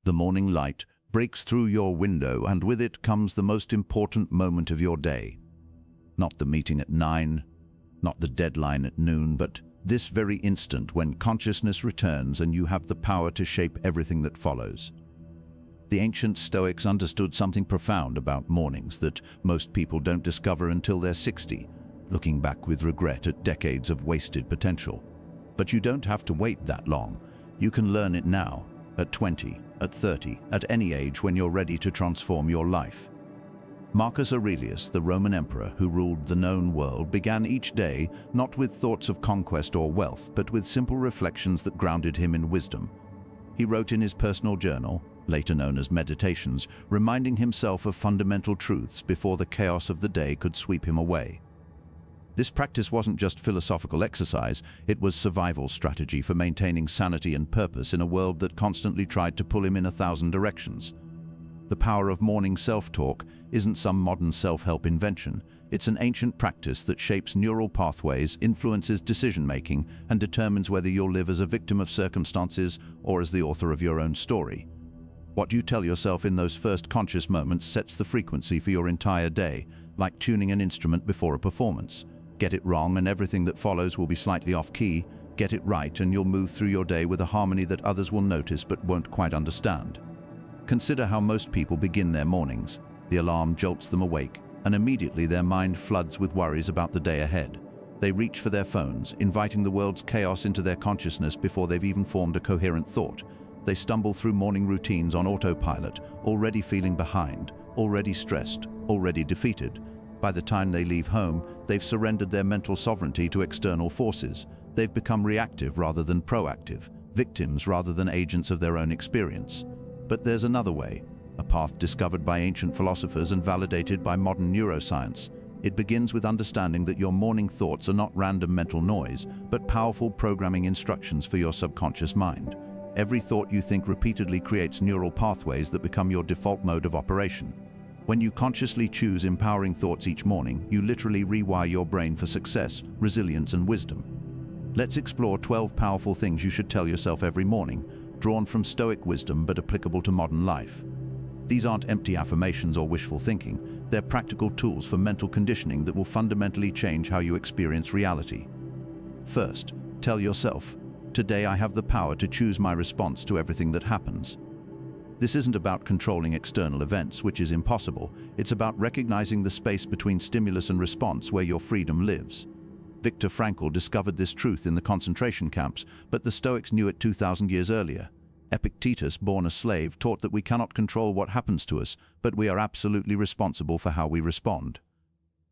The morning light breaks through your window, and with it comes the most important moment of your day. Not the meeting at 9, not the deadline at noon, but this very instant when consciousness returns and you have the power to shape everything that follows. The ancient Stoics understood something profound about mornings that most people don't discover until they're 60, looking back with regret at decades of wasted potential. But you don't have to wait that long. You can learn it now, at 20, at 30, at any age when you're ready to transform your life. Marcus Aurelius, the Roman emperor who ruled the known world, began each day not with thoughts of conquest or wealth, but with simple reflections that grounded him in wisdom. He wrote in his personal journal, later known as Meditations, reminding himself of fundamental truths before the chaos of the day could sweep him away. This practice wasn't just philosophical exercise, it was survival strategy for maintaining sanity and purpose in a world that constantly tried to pull him in 1,000 directions. The power of morning self-talk isn't some modern self-help invention. It's an ancient practice that shapes neural pathways, influences decision-making, and determines whether you'll live as a victim of circumstances or as the author of your own story. What you tell yourself in those first conscious moments sets the frequency for your entire day, like tuning an instrument before a performance. Get it wrong and everything that follows will be slightly off-key. Get it right and you'll move through your day with a harmony that others will notice but won't quite understand. Consider how most people begin their mornings. The alarm jolts them awake, and immediately their mind floods with worries about the day ahead. They reach for their phones, inviting the world's chaos into their consciousness before they've even formed a coherent thought. They stumble through morning routines on autopilot, already feeling behind, already stressed, already defeated. By the time they leave home, they've surrendered their mental sovereignty to external forces. They've become reactive rather than proactive, victims rather than agents of their own experience. But there's another way, a path discovered by ancient philosophers and validated by modern neuroscience. It begins with understanding that your morning thoughts are not random mental noise, but powerful programming instructions for your subconscious mind. Every thought you think repeatedly creates neural pathways that become your default mode of operation. When you consciously choose empowering thoughts each morning, you literally rewire your brain for success, resilience, and wisdom. Let's explore 12 powerful things you should tell yourself every morning, drawn from Stoic wisdom but applicable to modern life. These aren't empty affirmations or wishful thinking. They're practical tools for mental conditioning that will fundamentally change how you experience reality. First, tell yourself, "Today I have the power to choose my response to everything that happens." This isn't about controlling external events, which is impossible. It's about recognizing the space between stimulus and response where your freedom lives. Viktor Frankl discovered this truth in the concentration camps, but the Stoics knew it 2,000 years earlier. Epictetus, born a slave, taught that we cannot control what happens to us, but we are absolutely responsible for how we respond.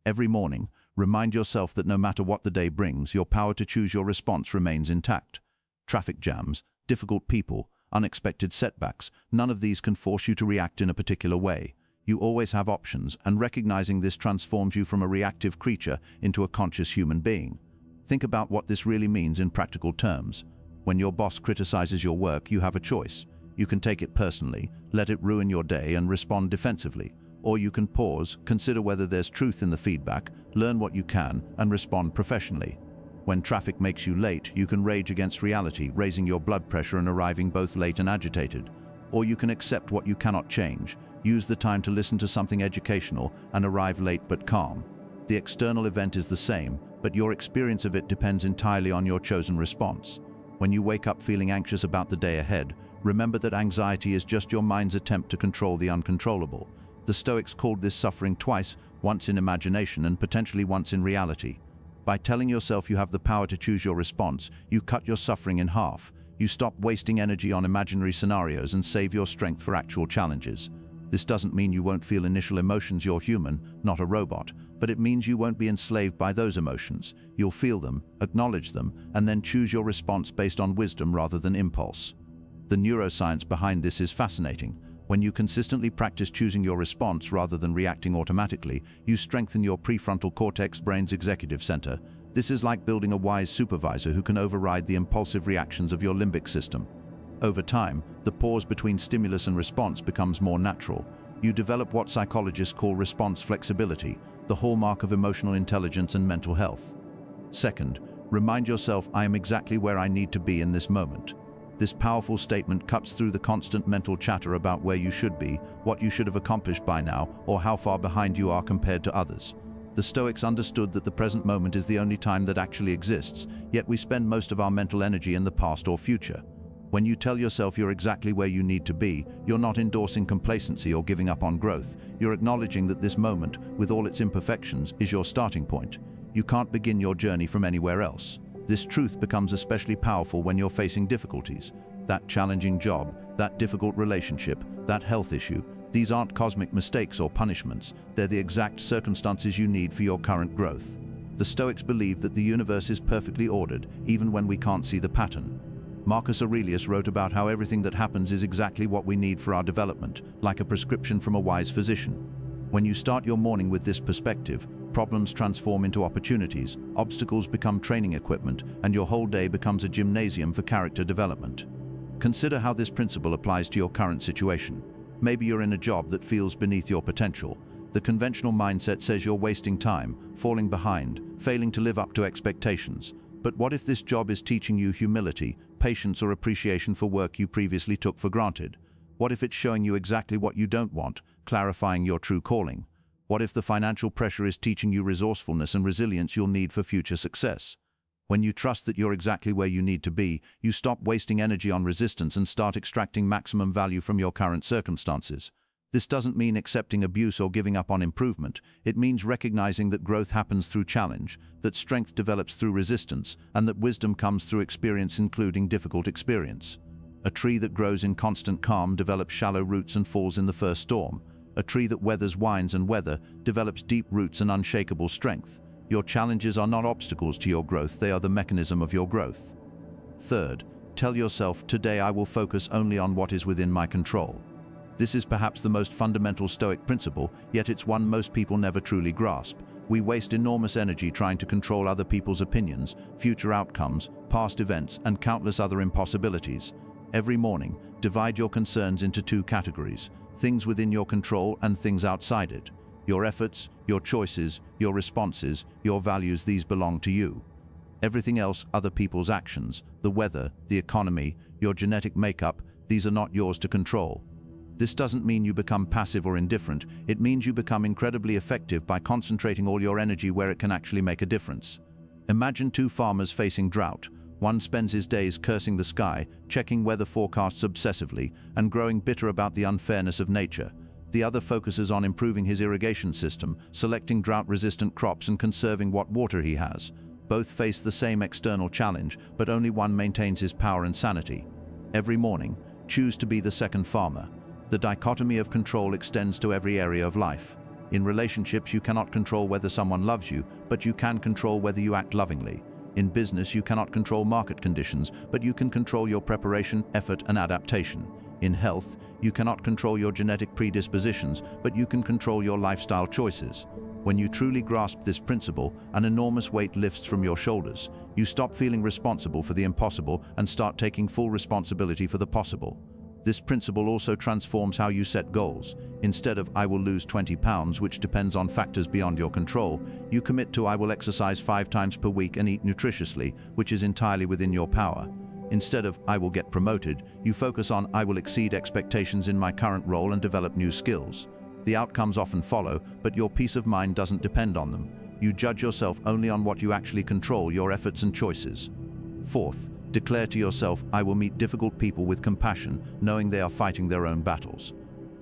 Every morning, remind yourself that no matter what the day brings, your power to choose your response remains intact. Traffic jams, difficult people, unexpected setbacks, none of these can force you to react in a particular way. You always have options, and recognizing this transforms you from a reactive creature into a conscious human being. Think about what this really means in practical terms. When your boss criticizes your work, you have a choice. You can take it personally, let it ruin your day, and respond defensively. Or you can pause, consider whether there's truth in the feedback, learn what you can, and respond professionally. When traffic makes you late, you can rage against reality, raising your blood pressure and arriving both late and agitated. Or you can accept what you cannot change, use the time to listen to something educational, and arrive late but calm. The external event is the same, but your experience of it depends entirely on your chosen response. When you wake up feeling anxious about the day ahead, remember that anxiety is just your mind's attempt to control the uncontrollable. The Stoics called this suffering twice, once in imagination and potentially once in reality. By telling yourself you have the power to choose your response, you cut your suffering in half. You stop wasting energy on imaginary scenarios and save your strength for actual challenges. This doesn't mean you won't feel initial emotions. You're human, not a robot, but it means you won't be enslaved by those emotions. You'll feel them, acknowledge them, and then choose your response based on wisdom rather than impulse. The neuroscience behind this is fascinating. When you consistently practice choosing your response rather than reacting automatically, you strengthen your prefrontal cortex, brain's executive center. This is like building a wise supervisor who can override the impulsive reactions of your limbic system. Over time, the pause between stimulus and response becomes more natural. You develop what psychologists call response flexibility, the hallmark of emotional intelligence and mental health. Second, remind yourself, "I am exactly where I need to be in this moment." This powerful statement cuts through the constant mental chatter about where you should be, what you should have accomplished by now, or how far behind you are compared to others. The Stoics understood that the present moment is the only time that actually exists, yet we spend most of our mental energy in the past or future. When you tell yourself you're exactly where you need to be, you're not endorsing complacency or giving up on growth. You're acknowledging that this moment, with all its imperfections, is your starting point. You can't begin your journey from anywhere else. This truth becomes especially powerful when you're facing difficulties. That challenging job, that difficult relationship, that health issue, these aren't cosmic mistakes or punishments. They're the exact circumstances you need for your current growth. The Stoics believe that the universe is perfectly ordered, even when we can't see the pattern. Marcus Aurelius wrote about how everything that happens is exactly what we need for our development, like a prescription from a wise physician. When you start your morning with this perspective, problems transform into opportunities, obstacles become training equipment, and your whole day becomes a gymnasium for character development. Consider how this principle applies to your current situation. Maybe you're in a job that feels beneath your potential. The conventional mindset says you're wasting time, falling behind, failing to live up to expectations. But what if this job is teaching you humility, patience, or appreciation for work you previously took for granted? What if it's showing you exactly what you don't want, clarifying your true calling? What if the financial pressure is teaching you resourcefulness and resilience you'll need for future success? When you trust that you're exactly where you need to be, you stop wasting energy on resistance and start extracting maximum value from your current circumstances. This doesn't mean accepting abuse or giving up on improvement. It means recognizing that growth happens through challenge, that strength develops through resistance, and that wisdom comes through experience, including difficult experience. A tree that grows in constant calm develops shallow roots and falls in the first storm. A tree that weathers winds and weather develops deep roots and unshakable strength. Your challenges are not obstacles to your growth, they are the mechanism of your growth. Third, tell yourself, today I will focus only on what is within my control. This is perhaps the most fundamental Stoic principle, yet it's one most people never truly grasp. We waste enormous energy trying to control other people's opinions, future outcomes, past events, and countless other impossibilities. Every morning, divide your concerns into two categories: things within your control and things outside it. Your efforts, your choices, your responses, your values, these belong to you. Everything else, other people's actions, the weather, the economy, your genetic makeup, these are not yours to control. This doesn't mean you become passive or indifferent. It means you become incredibly effective by concentrating all your energy where it can actually make a difference. Imagine two farmers facing drought. One spends his days cursing the sky, checking weather forecasts obsessively, and growing bitter about the unfairness of nature. The other focuses on improving his irrigation system, selecting drought-resistant crops, and conserving what water he has. Both face the same external challenge, but only one maintains his power and sanity. Every morning, choose to be the second farmer. The dichotomy of control extends to every area of life. In relationships, you cannot control whether someone loves you, but you can control whether you act lovingly. In business, you cannot control market conditions, but you can control your preparation, effort, and adaptation. In health, you cannot control your genetic predispositions, but you can control your lifestyle choices. When you truly grasp this principle, an enormous weight lifts from your shoulders. You stop feeling responsible for the impossible and start taking full responsibility for the possible. This principle also transforms how you set goals. Instead of "I will lose 20 pounds, which depends on factors beyond your control, you commit to "I will exercise 5 times per week and eat nutritiously, which is entirely within your power." Instead of "I will get promoted," you focus on "I will exceed expectations in my current role and develop new skills." The outcomes often follow, but your peace of mind doesn't depend on them. You judge yourself only on what you actually control, your efforts and choices. Fourth, declare to yourself, "I will meet difficult people with compassion, knowing they are fighting their own battles."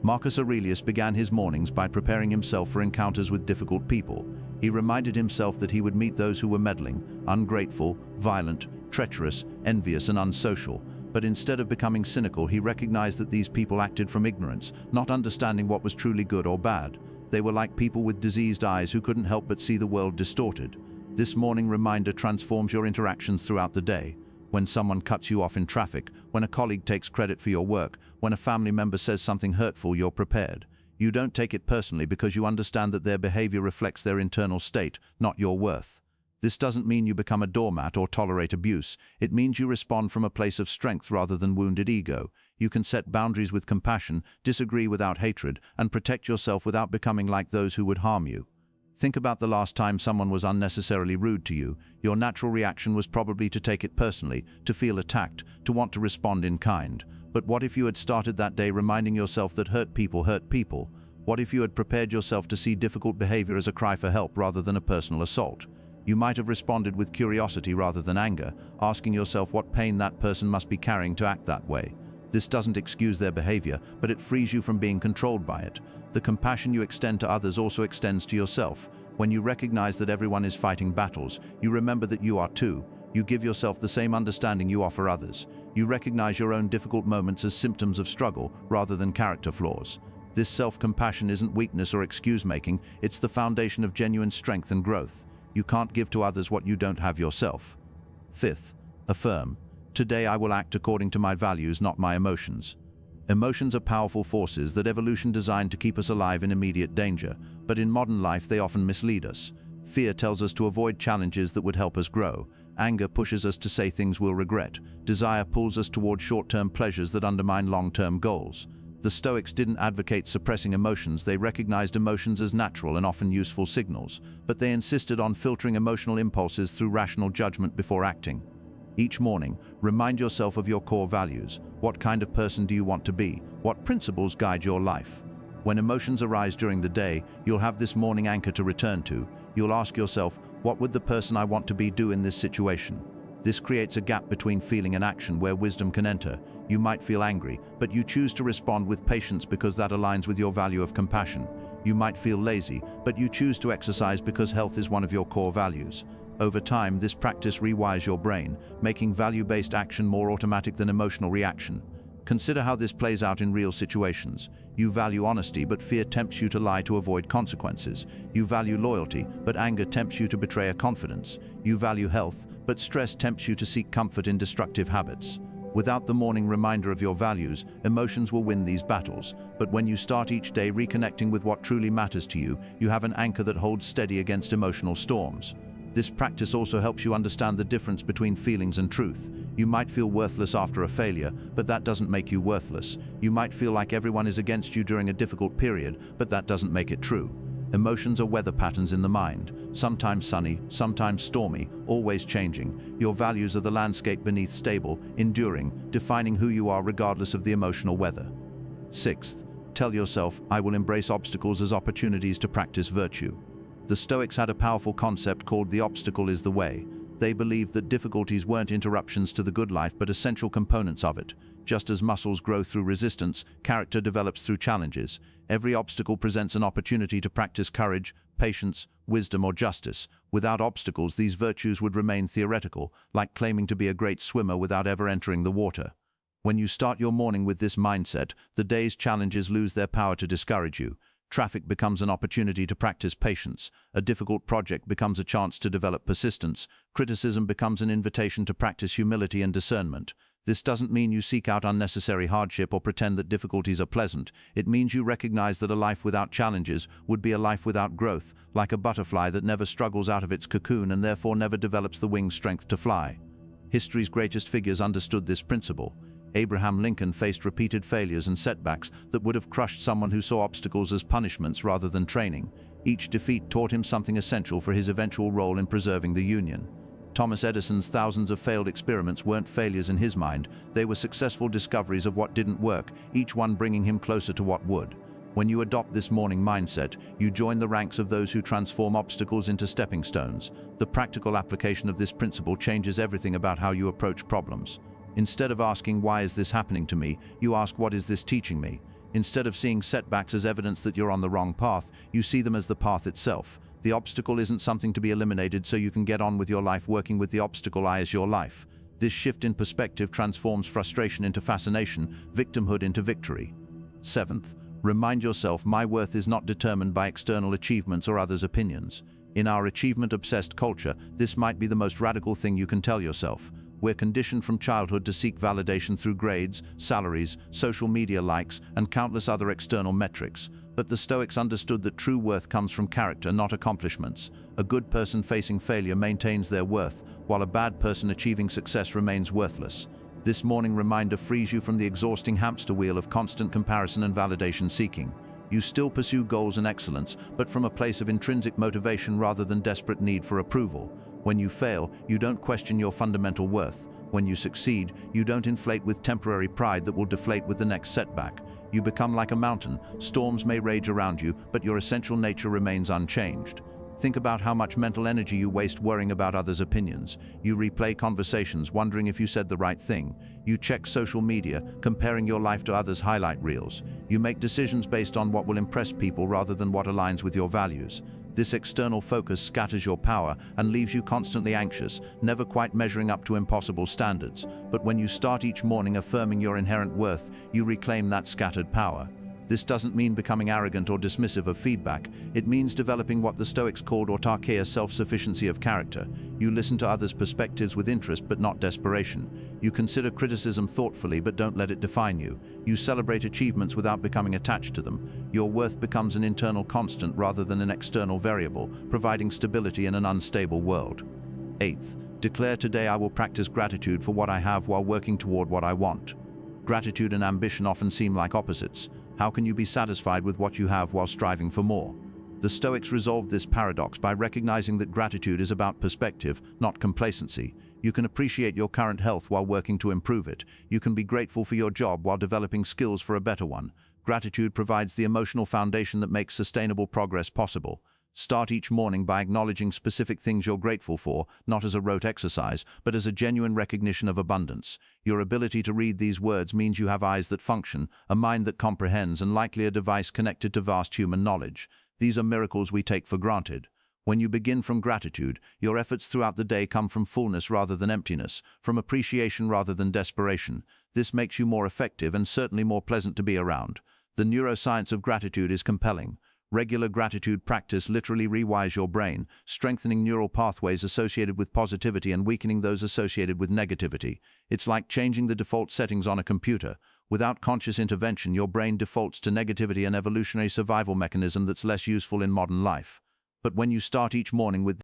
Marcus Aurelius began his mornings by preparing himself for encounters with difficult people. He reminded himself that he would meet those who were meddling, ungrateful, violent, treacherous, envious, and unsocial. But instead of becoming cynical, he recognized that these people acted from ignorance, not understanding what was truly good or bad. They were like people with diseased eyes who couldn't help but see the world distorted. This morning reminder transforms your interactions throughout the day. When someone cuts you off in traffic, when a colleague takes credit for your work, when a family member says something hurtful, you're prepared. You don't take it personally because you understand that their behavior reflects their internal state, not your worth. This doesn't mean you become a doormat or tolerate abuse. It means you respond from a place of strength rather than wounded ego. You can set boundaries with compassion, disagree without hatred, and protect yourself without becoming like those who would harm you. Think about the last time someone was unnecessarily rude to you. Your natural reaction was probably to take it personally, to feel attacked, to want to respond in kind. But what if you had started that day reminding yourself that hurt people hurt people? What if you had prepared yourself to see difficult behavior as a cry for help rather than a personal assault? You might have responded with curiosity rather than anger, asking yourself what pain that person must be carrying to act that way. This doesn't excuse their behavior, but it frees you from being controlled by it. The compassion you extend to others also extends to yourself. When you recognize that everyone is fighting battles, you remember that you are too. You give yourself the same understanding you offer others. You recognize your own difficult moments as symptoms of struggle rather than character flaws. This self-compassion isn't weakness or excuse-making, it's the foundation of genuine strength and growth. You can't give to others what you don't have yourself. Fifth, affirm. Today I will act according to my values, not my emotions. Emotions are powerful forces that evolution designed to keep us alive in immediate danger, but in modern life they often mislead us. Fear tells us to avoid challenges that would help us grow. Anger pushes us to say things we'll regret. Desire pulls us toward short-term pleasures that undermine long-term goals. The Stoics didn't advocate suppressing emotions, they recognized emotions as natural and often useful signals, but they insisted on filtering emotional impulses through rational judgment before acting. Each morning, remind yourself of your core values. What kind of person do you want to be? What principles guide your life? When emotions arise during the day, you'll have this morning anchor to return to. You'll ask yourself, what would the person I want to be do in this situation? This creates a gap between feeling and action where wisdom can enter. You might feel angry, but you choose to respond with patience because that aligns with your value of compassion. You might feel lazy, but you choose to exercise because health is one of your core values. Over time, this practice rewires your brain, making value-based action more automatic than emotional reaction. Consider how this plays out in real situations. You value honesty, but fear tempts you to lie to avoid consequences. You value loyalty, but anger tempts you to betray a confidence. You value health, but stress tempts you to seek comfort in destructive habits. Without the morning reminder of your values, emotions will win these battles. But when you start each day reconnecting with what truly matters to you, you have an anchor that holds steady against emotional storms. This practice also helps you understand the difference between feelings and truth. You might feel worthless after a failure, but that doesn't make you worthless. You might feel like everyone is against you during a difficult period, but that doesn't make it true. Emotions are weather patterns in the mind, sometimes sunny, sometimes stormy, always changing. Your values are the landscape beneath, stable, enduring, defining who you are regardless of the emotional weather. Sixth, tell yourself, I will embrace obstacles as opportunities to practice virtue. The Stoics had a powerful concept called the obstacle is the way. They believed that difficulties weren't interruptions to the good life but essential components of it. Just as muscles grow through resistance, character develops through challenges. Every obstacle presents an opportunity to practice courage, patience, wisdom, or justice. Without obstacles, these virtues would remain theoretical, like claiming to be a great swimmer without ever entering the water. When you start your morning with this mindset, the day's challenges lose their power to discourage you. Traffic becomes an opportunity to practice patience. A difficult project becomes a chance to develop persistence. Criticism becomes an invitation to practice humility and discernment. This doesn't mean you seek out unnecessary hardship or pretend that difficulties are pleasant. It means you recognize that a life without challenges would be a life without growth, like a butterfly that never struggles out of its cocoon and therefore never develops the wing strength to fly. History's greatest figures understood this principle. Abraham Lincoln faced repeated failures and setbacks that would have crushed someone who saw obstacles as punishments rather than training. Each defeat taught him something essential for his eventual role in preserving the Union. Thomas Edison's thousands of failed experiments weren't failures in his mind, they were successful discoveries of what didn't work, each one bringing him closer to what would. When you adopt this morning mindset, you join the ranks of those who transform obstacles into stepping stones. The practical application of this principle changes everything about how you approach problems. Instead of asking, why is this happening to me, you ask, what is this teaching me? Instead of seeing setbacks as evidence that you're on the wrong path, you see them as the path itself. The obstacle isn't something to be eliminated so you can get on with your life working with the obstacle as your life. This shift in perspective transforms frustration into fascination, victimhood into victory. Seventh, remind yourself, my worth is not determined by external achievements or others' opinions. In our achievement-obsessed culture, this might be the most radical thing you can tell yourself. We're conditioned from childhood to seek validation through grades, salaries, social media likes, and countless other external metrics. But the Stoics understood that true worth comes from character, not accomplishments. A good person facing failure maintains their worth, while a bad person achieving success remains worthless. This morning reminder frees you from the exhausting hamster wheel of constant comparison and validation seeking. You still pursue goals and excellence, but from a place of intrinsic motivation rather than desperate need for approval. When you fail, you don't question your fundamental worth. When you succeed, you don't inflate with temporary pride that will deflate with the next setback. You become like a mountain. Storms may rage around you, but your essential nature remains unchanged. Think about how much mental energy you waste worrying about others' opinions. You replay conversations, wondering if you said the right thing. You check social media, comparing your life to others' highlight reels. You make decisions based on what will impress people rather than what aligns with your values. This external focus scatters your power and leaves you constantly anxious, never quite measuring up to impossible standards. But when you start each morning affirming your inherent worth, you reclaim that scattered power. This doesn't mean becoming arrogant or dismissive of feedback. It means developing what the Stoics called autarkeia, self-sufficiency of character. You listen to others' perspectives with interest but not desperation. You consider criticism thoughtfully but don't let it define you. You celebrate achievements without becoming attached to them. Your worth becomes an internal constant rather than an external variable, providing stability in an unstable world. 8th, declare today I will practice gratitude for what I have while working toward what I want. Gratitude and ambition often seem like opposites. How can you be satisfied with what you have while striving for more? The Stoics resolved this paradox by recognizing that gratitude is about perspective, not complacency. You can appreciate your current health while working to improve it. You can be grateful for your job while developing skills for a better one. Gratitude provides the emotional foundation that makes sustainable progress possible. Start each morning by acknowledging specific things you're grateful for, not as a rote exercise, but as a genuine recognition of abundance. Your ability to read these words means you have eyes that function, a mind that comprehends, and likely a device connected to vast human knowledge. These are miracles we take for granted. When you begin from gratitude, your efforts throughout the day come from fullness rather than emptiness, from appreciation rather than desperation. This makes you more effective and certainly more pleasant to be around. The neuroscience of gratitude is compelling. Regular gratitude practice literally rewires your brain, strengthening neural pathways associated with positivity and weakening those associated with negativity. It's like changing the default settings on a computer. Without conscious intervention, your brain defaults to negativity, an evolutionary survival mechanism that's less useful in modern life. But when you start each morning with